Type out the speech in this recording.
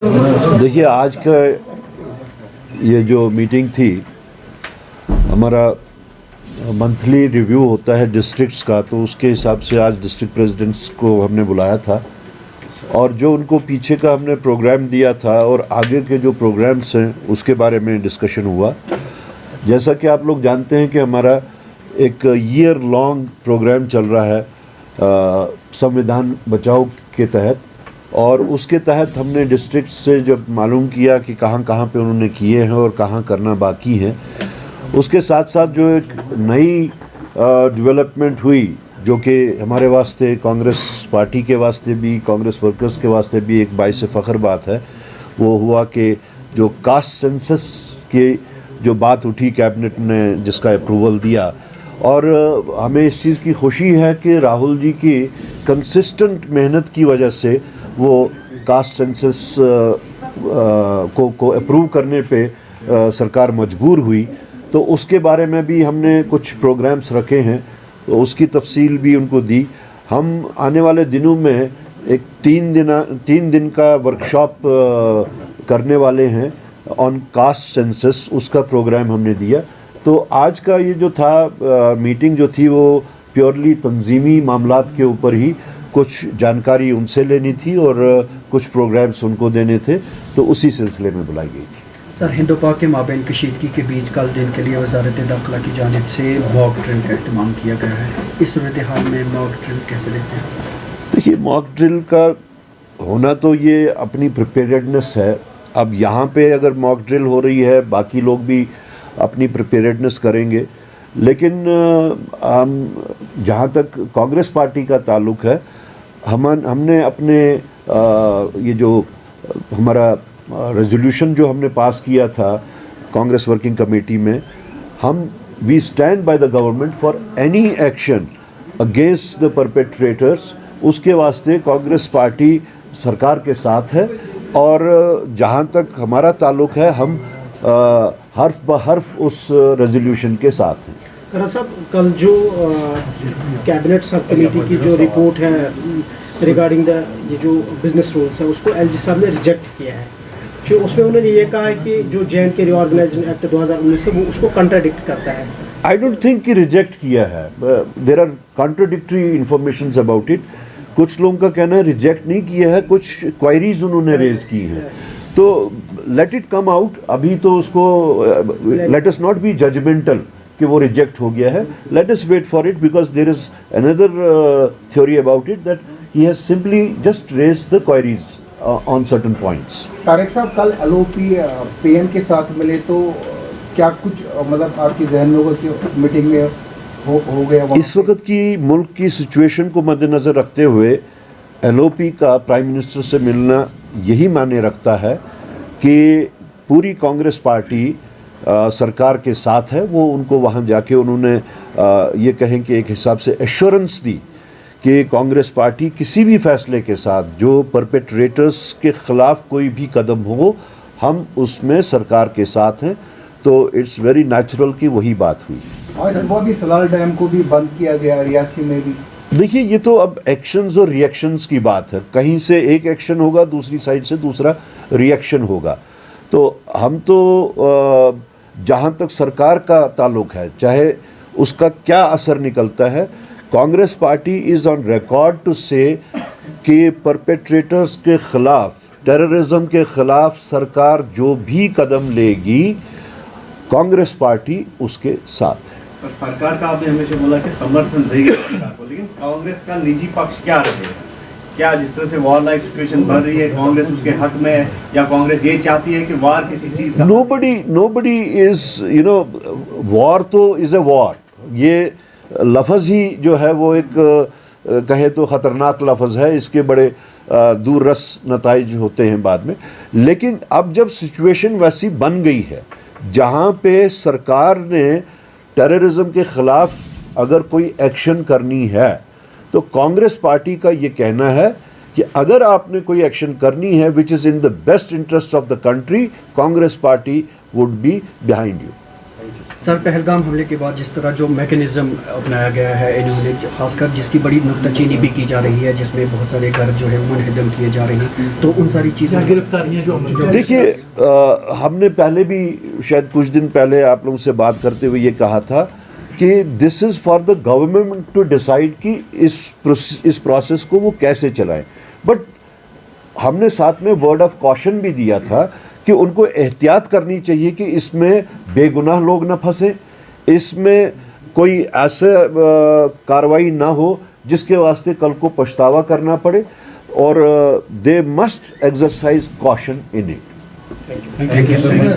देखिए, आज का ये जो मीटिंग थी, हमारा मंथली रिव्यू होता है डिस्ट्रिक्ट्स का, तो उसके हिसाब से आज डिस्ट्रिक्ट प्रेसिडेंट्स को हमने बुलाया था और जो उनको पीछे का हमने प्रोग्राम दिया था और आगे के जो प्रोग्राम्स हैं उसके बारे में डिस्कशन हुआ। जैसा कि आप लोग जानते हैं कि हमारा एक ईयर लॉन्ग प्रोग्राम चल रहा है संविधान बचाओ के तहत, और उसके तहत हमने डिस्ट्रिक्ट से जब मालूम किया कि कहाँ कहाँ पे उन्होंने किए हैं और कहाँ करना बाकी है, उसके साथ साथ जो एक नई डेवलपमेंट हुई जो कि हमारे वास्ते, कांग्रेस पार्टी के वास्ते भी, कांग्रेस वर्कर्स के वास्ते भी एक बाइस फ़ख्र बात है, वो हुआ कि जो कास्ट सेंसस की जो बात उठी कैबिनेट ने जिसका अप्रूवल दिया, और हमें इस चीज़ की खुशी है कि राहुल जी की कंसिस्टेंट मेहनत की वजह से वो कास्ट सेंसस को अप्रूव करने पे सरकार मजबूर हुई। तो उसके बारे में भी हमने कुछ प्रोग्राम्स रखे हैं, तो उसकी तफसील भी उनको दी। हम आने वाले दिनों में एक 3 दिन का वर्कशॉप करने वाले हैं ऑन कास्ट सेंसस, उसका प्रोग्राम हमने दिया। तो आज का ये जो था मीटिंग जो थी वो प्योरली तंजीमी मामलात के ऊपर ही, कुछ जानकारी उनसे लेनी थी और कुछ प्रोग्राम्स उनको देने थे, तो उसी सिलसिले में बुलाई गई थी। सर, हिंद पाक के माबैन कशीदगी के बीच कल दिन के लिए वजारत दाखिला की जानिब से मॉक ड्रिल का अहतमाम किया गया है। इस सूरत हाल में मॉक ड्रिल कैसे देखते हैं? देखिए, मॉक ड्रिल का होना तो ये अपनी प्रिपेयर्डनेस है। अब यहाँ पे अगर मॉक ड्रिल हो रही है, बाकी लोग भी अपनी प्रिपेयर्डनेस करेंगे, लेकिन जहाँ तक कांग्रेस पार्टी का ताल्लुक़ है, हमने अपने ये जो हमारा रेजोल्यूशन जो हमने पास किया था कांग्रेस वर्किंग कमेटी में, हम we stand by the government for any action against the perpetrators. उसके वास्ते कांग्रेस पार्टी सरकार के साथ है और जहाँ तक हमारा ताल्लुक़ है, हम हर्फ ब हर्फ उस रेजोल्यूशन के साथ हैं। करा साहब, कल जो कैबिनेट सब कमेटी की जो रिपोर्ट है रिगार्डिंग द ये जो बिजनेस रूल्स है, उसको एलजी साहब ने रिजेक्ट किया है। फिर उसमें उन्होंने ये कहा है कि जो जे.एंड.के रीऑर्गेनाइजेशन एक्ट 2019 है वो उसको कंट्राडिक्ट करता है। आई डोंट थिंक कि रिजेक्ट किया है, there are contradictory informations about it. कुछ लोगों का कहना है रिजेक्ट नहीं किया है, कुछ क्वायरीज उन्होंने रेज की हैं, तो लेट इट कम आउट। अभी तो उसको let us not be judgemental कि वो रिजेक्ट हो गया है। Let us wait for it because there is another theory about it that he has simply just raised the queries on certain points. Tariq साहब, कल एलओपी पीएम के साथ मिले तो क्या कुछ मतलब आपकी जहन में होगा कि मीटिंग में हो गया? इस वक्त की मुल्क की सिचुएशन को मद्देनज़र रखते हुए एलओपी का प्राइम मिनिस्टर से मिलना यही मायने रखता है कि पूरी कांग्रेस पार्टी सरकार के साथ है। वो उनको वहाँ जाके उन्होंने ये कहें कि एक हिसाब से एश्योरेंस दी कि कांग्रेस पार्टी किसी भी फैसले के साथ जो परपेट्रेटर्स के ख़िलाफ़ कोई भी कदम हो, हम उसमें सरकार के साथ हैं। तो इट्स वेरी नेचुरल कि वही बात हुई। आज सुबह भी सलाल डैम को भी बंद किया गया, रियासी में भी। देखिए, ये तो अब एक्शंस और रिएक्शंस की बात है। कहीं से एक एक्शन होगा, दूसरी साइड से दूसरा रिएक्शन होगा। तो हम तो जहाँ तक सरकार का ताल्लुक़ है, चाहे उसका क्या असर निकलता है, Congress party is on record to say कि परपेट्रेटर्स के ख़िलाफ़, टेररिज्म के ख़िलाफ़ सरकार जो भी कदम लेगी, कांग्रेस पार्टी उसके साथ है। सरकार का आपने हमेशा बोला कि समर्थन देगी सरकार को, लेकिन कांग्रेस का निजी पक्ष क्या रहेगा? क्या जिस तरह से वॉर लाइक सिचुएशन बढ़ रही है, कांग्रेस उसके हक में है, या कांग्रेस ये चाहती है कि वार किसी चीज़ का? Nobody is, you know, war तो इज़ अ वॉर। ये लफ्ज़ ही जो है वो एक कहे तो ख़तरनाक लफ्ज़ है, इसके बड़े दूररस नताइज होते हैं बाद में। लेकिन अब जब सिचुएशन वैसी बन गई है जहाँ पे सरकार ने टेररिज्म के ख़िलाफ़ अगर कोई एक्शन करनी है, तो कांग्रेस पार्टी का ये कहना है कि अगर आपने कोई एक्शन करनी है which is in the best interest of the country, Congress party would be behind you. Sir, Pahalgam हमले के बाद जिस तरह जो मैकेनिज्म अपनाया गया है इन्होंने, खासकर जिसकी बड़ी नुक्ताचीनी भी की जा रही है, जिसमें बहुत सारे घर जो है मुनहदम किए जा रहे हैं, तो उन सारी चीज़ों गिरफ्तारियां जो देखिए, हमने पहले भी शायद कुछ दिन पहले आप लोगों से बात करते हुए ये कहा था कि this is for the government to decide कि इस प्रोसेस को वो कैसे चलाएं। बट हमने साथ में वर्ड ऑफ कॉशन भी दिया था कि उनको एहतियात करनी चाहिए कि इसमें बेगुनाह लोग ना फंसे, इसमें कोई ऐसे कार्रवाई ना हो जिसके वास्ते कल को पछतावा करना पड़े, और they must exercise caution in it. Thank you so much.